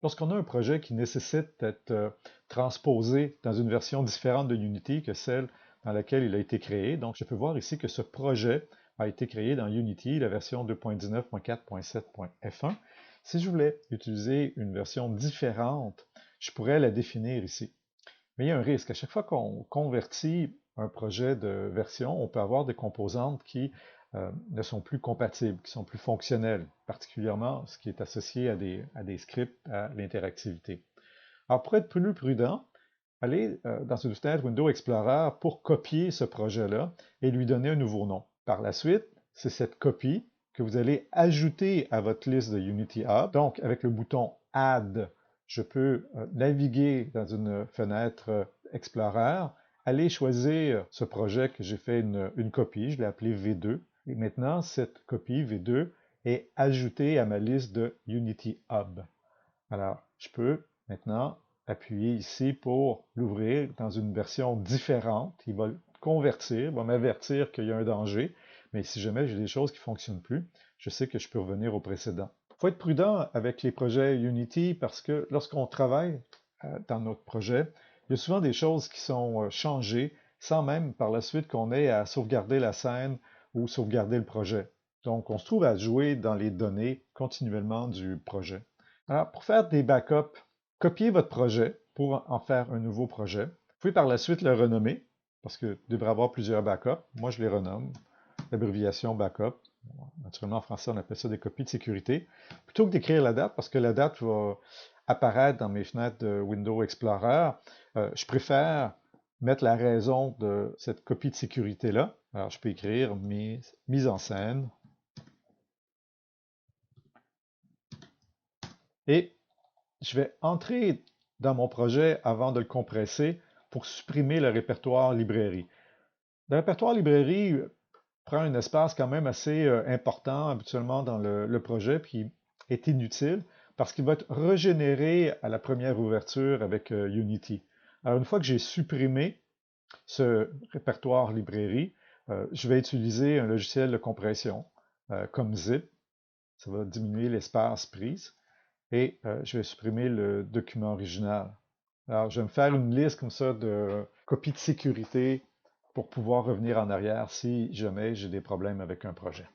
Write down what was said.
Lorsqu'on a un projet qui nécessite d'être transposé dans une version différente de Unity que celle dans laquelle il a été créé, donc je peux voir ici que ce projet a été créé dans Unity, la version 2.19.4.7.f1. Si je voulais utiliser une version différente, je pourrais la définir ici. Mais il y a un risque. À chaque fois qu'on convertit un projet de version, on peut avoir des composantes qui ne sont plus compatibles, qui sont plus fonctionnelles, particulièrement ce qui est associé à des scripts, à l'interactivité. Alors, pour être plus prudent, allez dans une fenêtre Windows Explorer pour copier ce projet-là et lui donner un nouveau nom. Par la suite, c'est cette copie que vous allez ajouter à votre liste de Unity Hub. Donc, avec le bouton Add, je peux naviguer dans une fenêtre Explorer, aller choisir ce projet que j'ai fait une copie, je l'ai appelé V2. Et maintenant, cette copie V2 est ajoutée à ma liste de Unity Hub. Alors, je peux maintenant appuyer ici pour l'ouvrir dans une version différente. Il va convertir, il va m'avertir qu'il y a un danger, mais si jamais j'ai des choses qui ne fonctionnent plus, je sais que je peux revenir au précédent. Il faut être prudent avec les projets Unity parce que lorsqu'on travaille dans notre projet, il y a souvent des choses qui sont changées sans même par la suite qu'on ait à sauvegarder la scène ou sauvegarder le projet. Donc, on se trouve à jouer dans les données continuellement du projet. Alors, pour faire des backups, copiez votre projet pour en faire un nouveau projet. Vous pouvez par la suite le renommer, parce que vous devrez avoir plusieurs backups. Moi, je les renomme. L'abréviation backup. Naturellement, en français, on appelle ça des copies de sécurité. Plutôt que d'écrire la date, parce que la date va apparaître dans mes fenêtres de Windows Explorer, je préfère mettre la raison de cette copie de sécurité-là. Alors, je peux écrire mise en scène. Et je vais entrer dans mon projet avant de le compresser pour supprimer le répertoire librairie. Le répertoire librairie prend un espace quand même assez important habituellement dans le projet, puis est inutile parce qu'il va être régénéré à la première ouverture avec Unity. Alors une fois que j'ai supprimé ce répertoire librairie, je vais utiliser un logiciel de compression comme Zip. Ça va diminuer l'espace prise. Et je vais supprimer le document original. Alors, je vais me faire une liste comme ça de copies de sécurité pour pouvoir revenir en arrière si jamais j'ai des problèmes avec un projet.